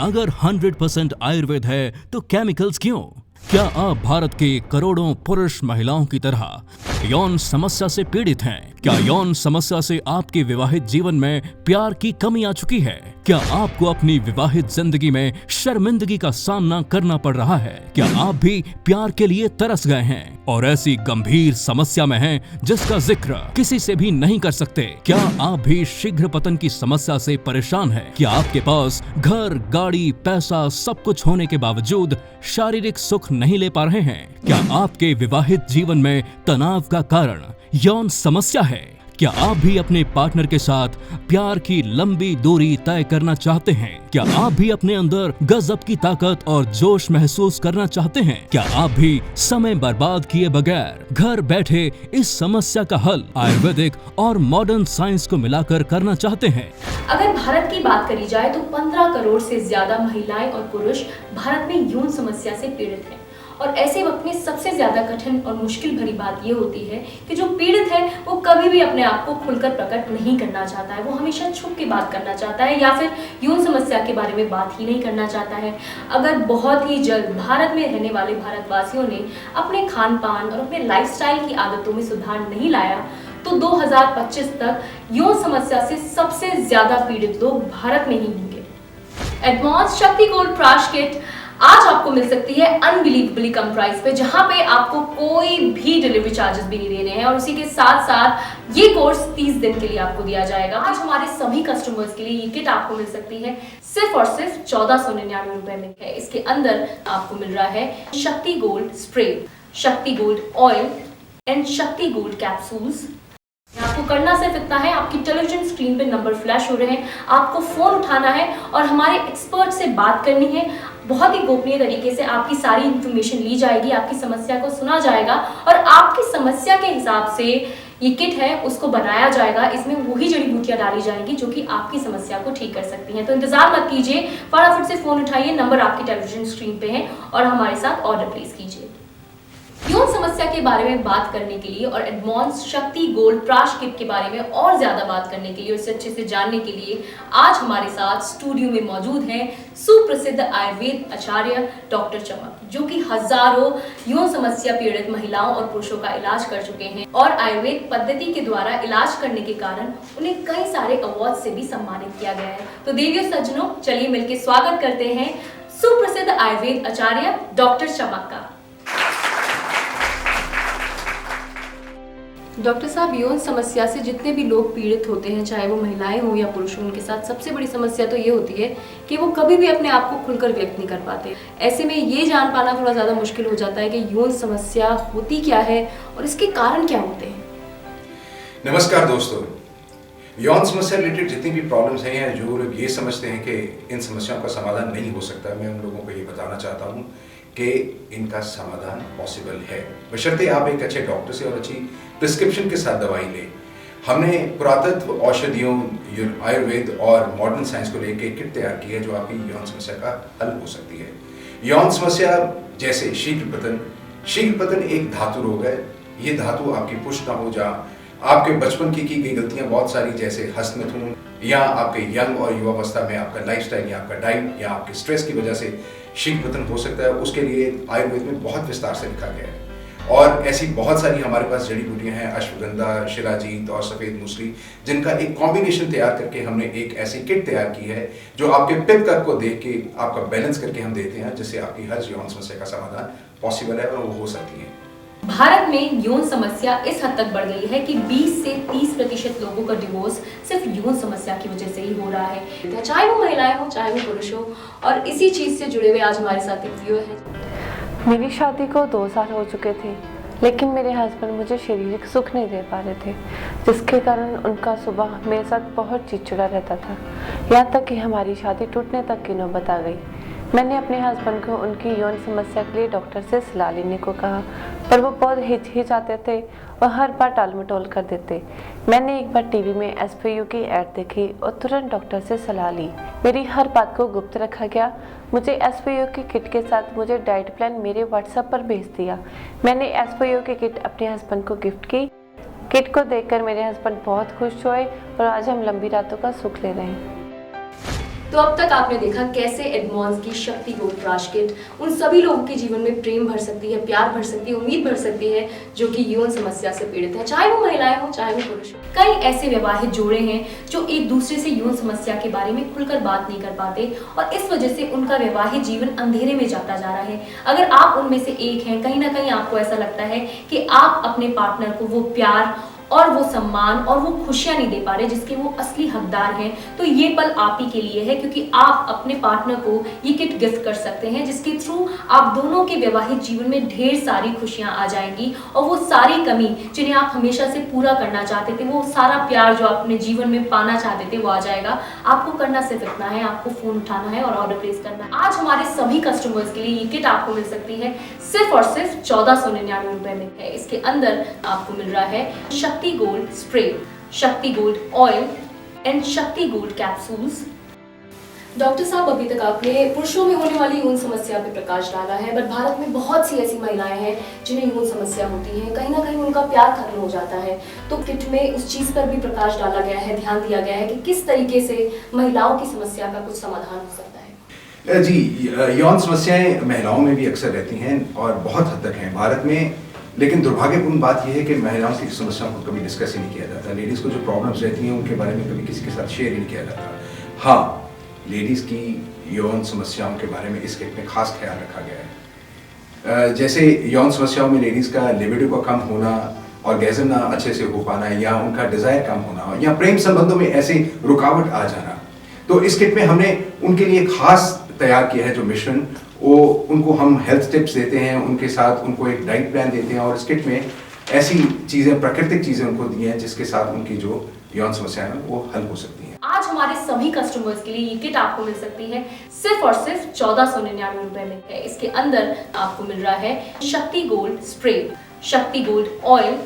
अगर 100% आयुर्वेद है तो केमिकल्स क्यों? क्या आप भारत के करोड़ों पुरुष महिलाओं की तरह यौन समस्या से पीड़ित हैं? क्या यौन समस्या से आपके विवाहित जीवन में प्यार की कमी आ चुकी है? क्या आपको अपनी विवाहित जिंदगी में शर्मिंदगी का सामना करना पड़ रहा है? क्या आप भी प्यार के लिए तरस गए हैं और ऐसी गंभीर समस्या में हैं जिसका जिक्र किसी से भी नहीं कर सकते? क्या आप भी शीघ्र पतन की समस्या से परेशान हैं? क्या आपके पास घर, गाड़ी, पैसा सब कुछ होने के बावजूद शारीरिक सुख नहीं ले पा रहे हैं? क्या आपके विवाहित जीवन में तनाव का कारण यौन समस्या है? क्या आप भी अपने पार्टनर के साथ प्यार की लंबी दूरी तय करना चाहते हैं? क्या आप भी अपने अंदर गजब की ताकत और जोश महसूस करना चाहते हैं? क्या आप भी समय बर्बाद किए बगैर घर बैठे इस समस्या का हल आयुर्वेदिक और मॉडर्न साइंस को मिलाकर करना चाहते हैं? अगर भारत की बात करी जाए तो 15 करोड़ से ज्यादा महिलाएं और पुरुष भारत में यौन समस्या से पीड़ित हैं। और ऐसे वक्त में सबसे ज्यादा कठिन और मुश्किल भरी बात ये होती है कि जो पीड़ित है वो कभी भी अपने आप को खुलकर प्रकट नहीं करना चाहता है। वो हमेशा छुप के बात करना चाहता है या फिर यौन समस्या के बारे में बात ही नहीं करना चाहता है। अगर बहुत ही जल्द भारत में रहने वाले भारतवासियों ने अपने खान पान और अपने लाइफस्टाइल की आदतों में सुधार नहीं लाया तो 2025 तक यौन समस्या से सबसे ज्यादा पीड़ित लोग भारत में ही होंगे। एडवांस शक्ति गोल्ड ट्रैश किट आज आपको मिल सकती है अनबिलीवेबली कम प्राइस पे, जहां पे आपको कोई भी डिलीवरी चार्जेस भी नहीं देने हैं और उसी के साथ साथ ये कोर्स 30 दिन के लिए आपको दिया जाएगा। आज हमारे सभी कस्टमर्स के लिए ये किट आपको मिल सकती है सिर्फ और सिर्फ 1499 रुपए में है। इसके अंदर आपको मिल रहा है शक्ति गोल्ड स्प्रे, शक्ति गोल्ड ऑयल एंड शक्ति गोल्ड कैप्सूल्स। आपको करना सिर्फ इतना है, आपकी टेलीविजन स्क्रीन पे नंबर फ्लैश हो रहे हैं, आपको फोन उठाना है और हमारे एक्सपर्ट से बात करनी है। बहुत ही गोपनीय तरीके से आपकी सारी इंफॉर्मेशन ली जाएगी, आपकी समस्या को सुना जाएगा और आपकी समस्या के हिसाब से ये किट है उसको बनाया जाएगा। इसमें वही जड़ी बूटियां डाली जाएंगी जो कि आपकी समस्या को ठीक कर सकती हैं। तो इंतजार मत कीजिए, फटाफट से फोन उठाइए, नंबर आपकी टेलीविजन स्क्रीन पे है और हमारे साथ ऑर्डर प्लेस कीजिए। यौन समस्या के बारे में बात करने के लिए और एडवांस शक्ति गोल्ड ट्रैश किट के बारे में और ज्यादा बात करने के लिए और इसे अच्छे से जानने के लिए आज हमारे साथ स्टूडियो में मौजूद हैं सुप्रसिद्ध आयुर्वेद आचार्य डॉक्टर चमक, जो कि हजारों यौन समस्या पीड़ित महिलाओं और पुरुषों का इलाज कर चुके हैं और आयुर्वेद पद्धति के द्वारा इलाज करने के कारण उन्हें कई सारे अवार्ड से भी सम्मानित किया गया है। तो देवियों सज्जनों, चलिए मिलकर स्वागत करते हैं सुप्रसिद्ध आयुर्वेद आचार्य डॉक्टर चमक का। डॉक्टर साहब, यौन समस्या से जितने भी लोग पीड़ित होते हैं, चाहे वो महिलाएं हो या पुरुष हो, उनके साथ सबसे बड़ी समस्या तो ये होती है कि वो कभी भी अपने आप को खुलकर व्यक्त नहीं कर पाते। ऐसे में ये जान पाना थोड़ा ज़्यादा मुश्किल हो जाता है कि यौन समस्या होती क्या है और इसके कारण क्या होते हैं। नमस्कार दोस्तों, यौन समस्या रिलेटेड जितनी भी प्रॉब्लम्स हैं या जो लोग ये समझते हैं कि इन समस्याओं का समाधान नहीं हो सकता, मैं उन लोगों को ये बताना चाहता हूँ कि इनका समाधान पॉसिबल है, बशर्ते आप एक अच्छे डॉक्टर से और अच्छी प्रिस्क्रिप्शन के साथ दवाई लें। हमने पुरातत्व औषधियों, आयुर्वेद और मॉडर्न साइंस को लेकर किट तैयार की है जो आपकी यौन समस्या का हल हो सकती है। यौन समस्या जैसे शीघ्र पतन एक धातु रोग है। ये धातु आपकी पुष्ट ना हो, जहाँ आपके बचपन की गई गलतियां बहुत सारी, जैसे हस्तमैथुन या आपके यंग और युवावस्था में आपका लाइफस्टाइल या आपका डाइट या आपके स्ट्रेस की वजह से शीघ्र पतन हो सकता है। उसके लिए आयुर्वेद में बहुत विस्तार से लिखा गया है और ऐसी बहुत सारी हमारे पास जड़ी बूटियां हैं, अश्वगंधा, शिलाजीत और सफेद मूसली, जिनका एक कॉम्बिनेशन तैयार करके हमने एक ऐसी किट तैयार की है जो आपके पित्त को देख के आपका बैलेंस करके हम देते हैं, जिससे आपकी हर यौन समस्या का समाधान पॉसिबल है और वो हो सकती है। भारत में यौन समस्या इस हद तक बढ़ गई है कि 20 से 30% लोगों का डिवोर्स सिर्फ यौन समस्या की वजह से ही हो रहा है, चाहे वो महिलाएं हो चाहे वो पुरुष हो। और इसी चीज से जुड़े हुए आज हमारे साथ एक व्यूअर है। मेरी शादी को 2 साल हो चुके थे, लेकिन मेरे हस्बैंड मुझे शारीरिक सुख नहीं दे पा रहे थे, जिसके कारण उनका सुबह मेरे साथ बहुत चिड़चिड़ा रहता था, यहाँ तक कि हमारी शादी टूटने तक की नौबत आ गई। मैंने अपने हस्बैंड को उनकी यौन समस्या के लिए डॉक्टर से सलाह लेने को कहा, पर वो बहुत हिचकिचाते थे और हर बार टाल मटोल कर देते। मैंने एक बार टीवी में SPU की ऐड देखी और तुरंत डॉक्टर से सलाह ली। मेरी हर बात को गुप्त रखा गया। मुझे SPU की किट के साथ मुझे डाइट प्लान मेरे WhatsApp पर भेज दिया। मैंने SPU की किट अपने हस्बैंड को गिफ्ट की। किट को देखकर मेरे हस्बैंड बहुत खुश हुए और आज हम लंबी रातों का सुख ले रहे हैं। तो अब तक आपने देखा कैसे एडमॉन्स की शक्ति गोल्ड प्राश किट उन सभी लोगों के जीवन में प्रेम भर सकती है, प्यार भर सकती है, उम्मीद भर सकती है जो कि यौन समस्या से पीड़ित है, चाहे वो महिलाएं हो चाहे वो पुरुष। कई ऐसे वैवाहिक जोड़े हैं जो एक दूसरे से यौन समस्या के बारे में खुलकर बात नहीं कर पाते और इस वजह से उनका वैवाहिक जीवन अंधेरे में जाता जा रहा है। अगर आप उनमें से एक हैं, कहीं ना कहीं आपको ऐसा लगता है कि आप अपने पार्टनर को वो प्यार और वो सम्मान और वो खुशियां नहीं दे पा रहे जिसके वो असली हकदार हैं, तो ये पल आप ही के लिए है, क्योंकि आप अपने पार्टनर को ये किट गिफ्ट कर सकते हैं जिसके थ्रू आप दोनों के वैवाहिक जीवन में ढेर सारी खुशियां आ जाएंगी और वो सारी कमी जिन्हें आप हमेशा से पूरा करना चाहते थे, वो सारा प्यार जो आप अपने जीवन में पाना चाहते थे वो आ जाएगा। आपको करना सिर्फ इतना है, आपको फोन उठाना है और ऑर्डर प्लेस करना है। आज हमारे सभी कस्टमर्स के लिए ये किट आपको मिल सकती है सिर्फ और सिर्फ 1499 रुपए में है। इसके अंदर आपको मिल रहा है शक्ति गोल्ड स्प्रे, शक्ति गोल्ड ऑयल एंड शक्ति गोल्ड कैप्सूल्स। डॉक्टर साहब, अभी तक आपने पुरुषों में होने वाली यौन समस्या पे प्रकाश डाला है, बट भारत में बहुत सी ऐसी महिलाएं हैं जिन्हें यौन समस्या होती है, कहीं ना कहीं उनका प्यार खत्म हो जाता है। तो किट में उस चीज पर भी प्रकाश डाला गया है, ध्यान दिया गया है कि किस तरीके से महिलाओं की समस्या का कुछ समाधान हो सकता है। जी, यौन समस्याएं महिलाओं में भी अक्सर रहती हैं और बहुत हद तक हैं भारत में, लेकिन दुर्भाग्यपूर्ण बात यह है कि महिलाओं की समस्याओं को कभी डिस्कस ही नहीं किया जाता। लेडीज़ को जो प्रॉब्लम्स रहती हैं उनके बारे में कभी किसी के साथ शेयर ही नहीं किया जाता। हाँ, लेडीज़ की यौन समस्याओं के बारे में इस किट में खास ख्याल रखा गया है। जैसे यौन समस्याओं में लेडीज़ का लिबिडो का कम होना, ऑर्गेज़म ना अच्छे से हो पाना, या उनका डिज़ायर कम होना, या प्रेम संबंधों में ऐसे रुकावट आ जाना, तो इस किट में हमने उनके लिए खास तैयार किया है जो मिश्रण, वो उनको हम हेल्थ टिप्स देते हैं, उनके साथ उनको एक डाइट प्लान देते हैं और इस किट में ऐसी चीज़ें, प्राकृतिक चीज़ें उनको दी हैं जिसके साथ उनकी जो यौन समस्याएं हैं वो हल हो सकती हैं। आज हमारे सभी कस्टमर्स के लिए ये किट आपको मिल सकती है सिर्फ और सिर्फ 1499 रुपए में है। इसके अंदर आपको मिल रहा है शक्ति गोल्ड स्प्रे, शक्ति गोल्ड ऑयल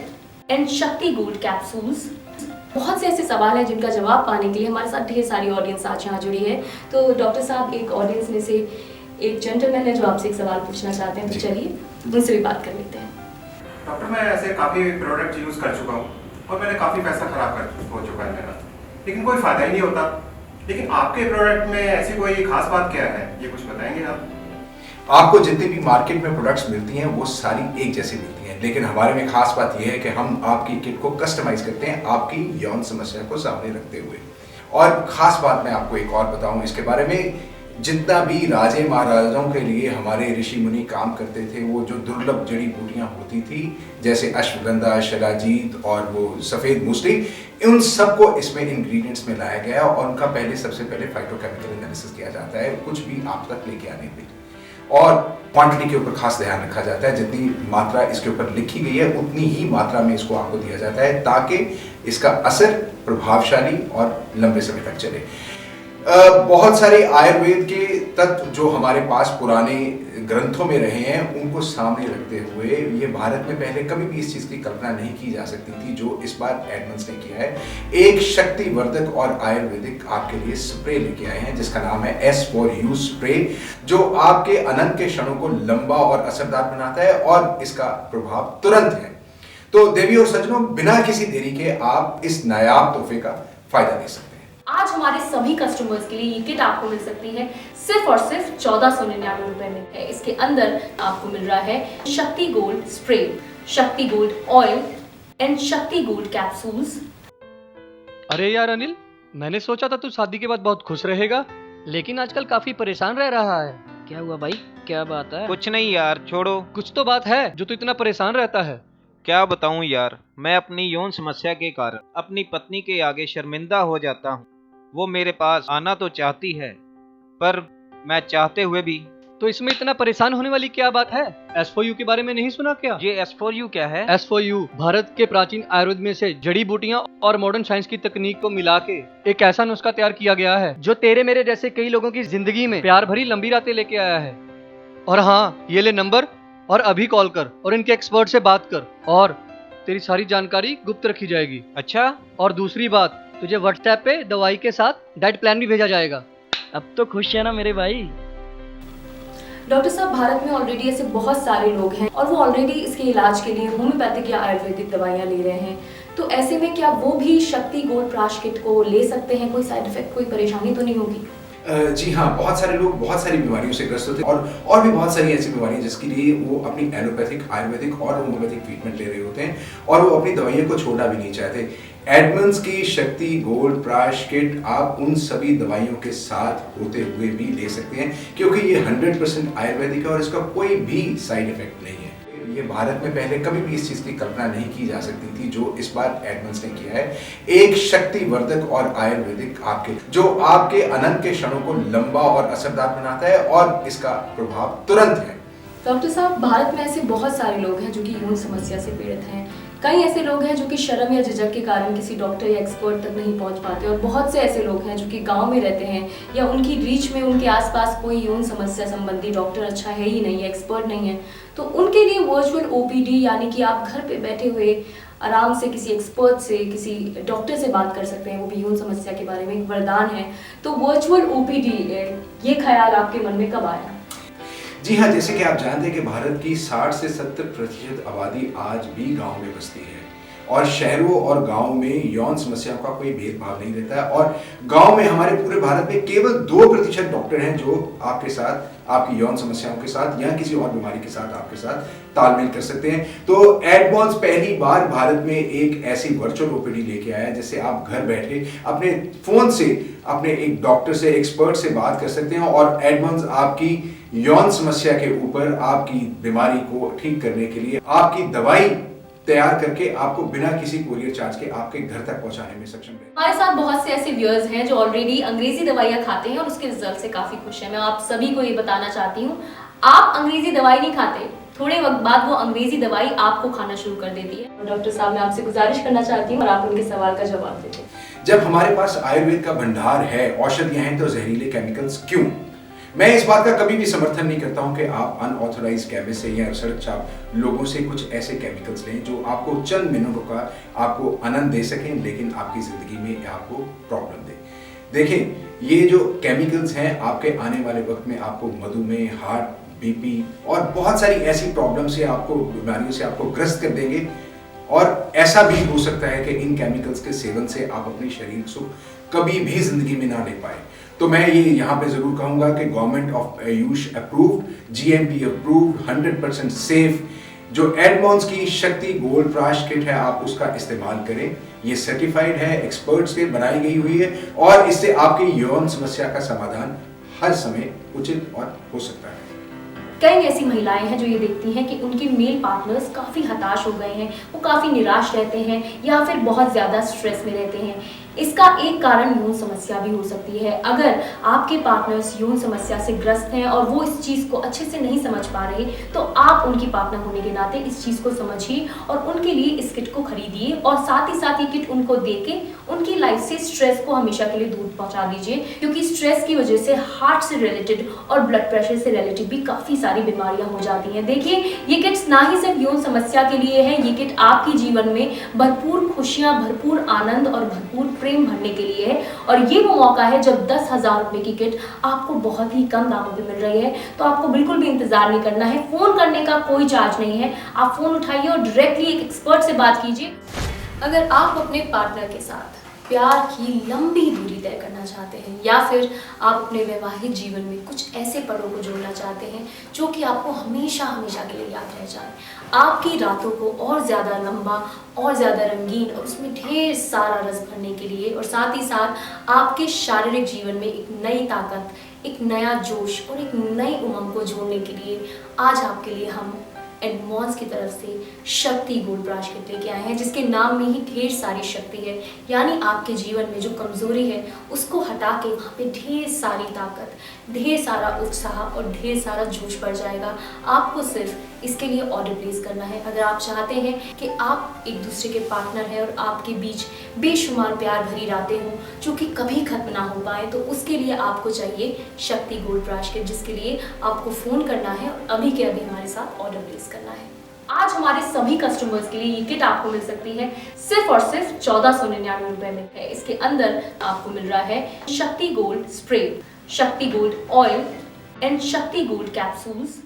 एंड शक्ति गोल्ड कैप्सूल्स। बहुत से ऐसे सवाल हैं जिनका जवाब पाने के लिए हमारे साथ ढेर सारी ऑडियंस आज यहाँ जुड़ी है। तो डॉक्टर साहब, एक ऑडियंस में से एक जेंटलमैन है जो आपसे एक सवाल पूछना चाहते हैं, तो चलिए उनसे भी बात कर लेते हैं। डॉक्टर, मैं ऐसे काफ़ी प्रोडक्ट यूज़ कर चुका हूँ और मैंने काफ़ी पैसा खराब हो चुका है मेरा, लेकिन कोई फ़ायदा ही नहीं होता। लेकिन आपके प्रोडक्ट में ऐसी कोई खास बात क्या है, ये कुछ बताएंगे आप? आपको जितनी भी मार्केट में प्रोडक्ट्स मिलती हैं वो सारी एक जैसी मिलती हैं, लेकिन हमारे में खास बात यह है कि हम आपकी किट को कस्टमाइज करते हैं आपकी यौन समस्या को सामने रखते हुए। और खास बात मैं आपको एक और बताऊं इसके बारे में, जितना भी राजे महाराजाओं के लिए हमारे ऋषि मुनि काम करते थे, वो जो दुर्लभ जड़ी बूटियां होती थी जैसे अश्वगंधा, शिलाजीत और वो सफ़ेद मूसली, उन सबको इसमें इंग्रेडिएंट्स में लाया गया और उनका सबसे पहले फाइटोकेमिकल एनालिसिस किया जाता है कुछ भी आप तक लेके आने पे, और क्वांटिटी के ऊपर खास ध्यान रखा जाता है। जितनी मात्रा इसके ऊपर लिखी गई है उतनी ही मात्रा में इसको आपको दिया जाता है ताकि इसका असर प्रभावशाली और लंबे समय तक चले। बहुत सारे आयुर्वेद के तत्व जो हमारे पास पुराने ग्रंथों में रहे हैं उनको सामने रखते हुए ये भारत में पहले कभी भी इस चीज़ की कल्पना नहीं की जा सकती थी जो इस बार एडमंड्स ने किया है। एक शक्तिवर्धक और आयुर्वेदिक आपके लिए स्प्रे लेके आए हैं जिसका नाम है S4U स्प्रे, जो आपके अनंत के क्षणों को लंबा और असरदार बनाता है और इसका प्रभाव तुरंत है। तो देवी और सज्जनों, बिना किसी देरी के आप इस नायाब तोहफे का फायदा ले सकते हैं। आज हमारे सभी कस्टमर्स के लिए ये किट आपको मिल सकती है सिर्फ और सिर्फ 1499 रुपए में है। इसके अंदर आपको मिल रहा है शक्ति गोल्ड स्प्रे, शक्ति गोल्ड ऑयल एंड शक्ति गोल्ड कैप्सूल्स। अरे यार अनिल, मैंने सोचा था तू शादी के बाद बहुत खुश रहेगा, लेकिन आजकल काफी परेशान रह रहा है। क्या हुआ भाई, क्या बात है? कुछ नहीं यार, छोड़ो। कुछ तो बात है जो तू इतना परेशान रहता है। क्या बताऊं यार, मैं अपनी यौन समस्या के कारण अपनी पत्नी के आगे शर्मिंदा हो जाता हूं। वो मेरे पास आना तो चाहती है पर मैं चाहते हुए भी। तो इसमें इतना परेशान होने वाली क्या बात है? S4U के बारे में नहीं सुना क्या? ये S4U क्या है? S4U भारत के प्राचीन आयुर्वेद में से जड़ी बूटियां और मॉडर्न साइंस की तकनीक को मिला के एक ऐसा नुस्खा तैयार किया गया है जो तेरे मेरे जैसे कई लोगों की जिंदगी में प्यार भरी लंबी रातें लेके आया है। और हाँ, ये ले नंबर और अभी कॉल कर और इनके एक्सपर्ट से बात कर और तेरी सारी जानकारी गुप्त रखी जाएगी। अच्छा, और दूसरी बात, तुझे व्हाट्सएप पे दवाई के साथ डाइट प्लान भी भेजा जाएगा। अब तो खुश है ना मेरे भाई? डॉक्टर साहब, भारत में ऑलरेडी ऐसे बहुत सारे लोग हैं और वो ऑलरेडी इसके इलाज के लिए होम्योपैथिक या आयुर्वेदिक दवाइयाँ ले रहे हैं, तो ऐसे में क्या वो भी शक्ति गोल्ड प्राश किट को ले सकते हैं? कोई साइड इफेक्ट, कोई परेशानी तो नहीं होगी? जी हाँ, बहुत सारे लोग बहुत सारी बीमारियों से ग्रस्त होते हैं और भी बहुत सारी ऐसी बीमारियां जिसके लिए वो अपनी एलोपैथिक, आयुर्वेदिक और होम्योपैथिक ट्रीटमेंट ले रहे होते हैं और वो अपनी दवाइयों को छोड़ना भी नहीं चाहते। एडमंड्स की शक्ति गोल्ड प्राश किट आप उन सभी दवाइयों के साथ होते हुए भी ले सकते हैं, क्योंकि ये 100% आयुर्वेदिक है और इसका कोई भी साइड इफेक्ट नहीं है। ये भारत में पहले कभी भी इस चीज की कल्पना नहीं की जा सकती थी जो इस बार एडमंड्स ने किया है। एक शक्तिवर्धक और आयुर्वेदिक जो आपके अनंत के क्षणों को लंबा और असरदार बनाता है और इसका प्रभाव तुरंत है। डॉक्टर साहब, भारत में ऐसे बहुत सारे लोग हैं जो कि यौन समस्या से पीड़ित हैं। कई ऐसे लोग हैं जो कि शर्म या झिझक के कारण किसी डॉक्टर या एक्सपर्ट तक नहीं पहुंच पाते, और बहुत से ऐसे लोग हैं जो कि गांव में रहते हैं या उनकी रीच में उनके आसपास कोई यौन समस्या संबंधी डॉक्टर अच्छा है ही नहीं है, एक्सपर्ट नहीं है। तो उनके लिए वर्चुअल ओपीडी, यानी कि आप घर पे बैठे हुए आराम से किसी एक्सपर्ट से, किसी डॉक्टर से बात कर सकते हैं, वो भी यौन समस्या के बारे में, एक वरदान है। तो वर्चुअल ओपीडी, ये ख्याल आपके मन में कब आया? जी हाँ, जैसे कि आप जानते हैं कि भारत की 60 से 70% आबादी आज भी गांव में बसती है और शहरों और गांव में यौन समस्याओं का कोई भेदभाव नहीं रहता है। और गांव में हमारे पूरे भारत में केवल 2% डॉक्टर हैं जो आपके साथ, आपकी यौन समस्याओं के साथ या किसी और बीमारी के साथ आपके साथ तालमेल कर सकते हैं। तो एडवांस पहली बार भारत में एक ऐसी वर्चुअल ओपीडी लेके आया जिससे आप घर बैठे अपने फोन से अपने एक डॉक्टर से, एक्सपर्ट से बात कर सकते हैं और एडवांस आपकी यौन समस्या के ऊपर, आपकी बीमारी को ठीक करने के लिए आपकी दवाई तैयार करके आपको बिना किसी कोरियर चार्ज के आपके घर तक पहुंचाने में सक्षम है। हमारे साथ बहुत से ऐसे व्यूअर्स हैं जो ऑलरेडी अंग्रेजी दवाइयाँ खाते हैं और उसके रिजल्ट से काफी खुश हैं। मैं आप सभी को ये बताना चाहती हूँ, आप अंग्रेजी दवाई नहीं खाते, थोड़े वक्त बाद वो अंग्रेजी दवाई आपको खाना शुरू कर देती है। और डॉक्टर साहब, मैं आपसे गुजारिश करना चाहती हूँ और आप उनके सवाल का जवाब देते। जब हमारे पास आयुर्वेद का भंडार है, औषधियां हैं, तो जहरीले केमिकल्स क्यों? मैं इस बात का कभी भी समर्थन नहीं करता हूं कि आप अनऑथराइज्ड केमिस्ट से या सड़क छाप लोगों से कुछ ऐसे केमिकल्स लें जो आपको चंद मिनटों का आपको आनंद दे सकें, लेकिन आपकी जिंदगी में आपको प्रॉब्लम दे। देखें, ये जो केमिकल्स हैं आपके आने वाले वक्त में आपको मधुमेह, हार्ट, बीपी और बहुत सारी ऐसी प्रॉब्लम से, आपको बीमारियों से आपको ग्रस्त कर देंगे। और ऐसा भी हो सकता है कि इन केमिकल्स के सेवन से आप अपनी शरीर सुख कभी भी जिंदगी में ना ले पाए। तो मैं ये यहाँ पे जरूर कहूंगा कि government of Ayush approved, GMP approved, 100% safe जो एडवांस की शक्ति गोल्ड प्राश किट है, आप उसका इस्तेमाल करें। ये सर्टिफाइड है, एक्सपर्ट्स से बनाई गई हुई है और इससे आपकी यौन समस्या का समाधान हर समय उचित और हो सकता है। कई ऐसी महिलाएं हैं जो ये देखती हैं कि उनके मेल पार्टनर्स काफ़ी हताश हो गए हैं, वो काफ़ी निराश रहते हैं या फिर बहुत ज़्यादा स्ट्रेस में रहते हैं। इसका एक कारण यौन समस्या भी हो सकती है। अगर आपके पार्टनर्स यौन समस्या से ग्रस्त हैं और वो इस चीज़ को अच्छे से नहीं समझ पा रहे, तो आप उनकी पार्टनर होने के नाते इस चीज़ को समझिए और उनके लिए इस किट को खरीदिए और साथ ही साथ ये किट उनको देके उनकी लाइफ से स्ट्रेस को हमेशा के लिए दूर पहुंचा दीजिए, क्योंकि स्ट्रेस की वजह से हार्ट से रिलेटेड और ब्लड प्रेशर से रिलेटेड भी काफ़ी सारी बीमारियां हो जाती हैं। देखिए, ये किट्स ना ही सिर्फ यौन समस्या के लिए है, ये किट आपके जीवन में भरपूर खुशियां, भरपूर आनंद और भरपूर प्रेम भरने के लिए है। और ये वो मौका है जब 10,000 रुपए की किट आपको बहुत ही कम दामों पे मिल रही है। तो आपको बिल्कुल भी इंतजार नहीं करना है, फोन करने का कोई चार्ज नहीं है। आप फोन उठाइए और डायरेक्टली एक एक्सपर्ट से बात कीजिए। अगर आप अपने पार्टनर के साथ प्यार की लंबी दूरी तय करना चाहते हैं या फिर आप अपने वैवाहिक जीवन में कुछ ऐसे पलों को जोड़ना चाहते हैं जो कि आपको हमेशा हमेशा के लिए याद रह जाए, आपकी रातों को और ज़्यादा लंबा और ज़्यादा रंगीन और उसमें ढेर सारा रस भरने के लिए, और साथ ही साथ आपके शारीरिक जीवन में एक नई ताकत, एक नया जोश और एक नई उमंग को जोड़ने के लिए आज आपके लिए हम एडवांस की तरफ से शक्ति गोल्ड प्राश किट लेके आए हैं, जिसके नाम में ही ढेर सारी शक्ति है। यानी आपके जीवन में जो कमजोरी है उसको हटा के वहाँ पे ढेर सारी ताकत, ढेर सारा उत्साह और ढेर सारा जोश बढ़ जाएगा। आपको सिर्फ इसके लिए ऑर्डर प्लेस करना है। अगर आप चाहते हैं कि आप एक दूसरे के पार्टनर हैं और आपके बीच बेशुमार प्यार भरी रातें हों जो कि कभी खत्म ना हो पाए, तो उसके लिए आपको चाहिए शक्ति गोल्ड प्राश किट, जिसके लिए आपको फ़ोन करना है और अभी के अभी हमारे साथ ऑर्डर प्लेस करना है। आज हमारे सभी कस्टमर्स के लिए ये किट आपको मिल सकती है सिर्फ और सिर्फ 1499 रुपए में है। इसके अंदर आपको मिल रहा है शक्ति गोल्ड स्प्रे, शक्ति गोल्ड ऑयल एंड शक्ति गोल्ड कैप्सूल्स,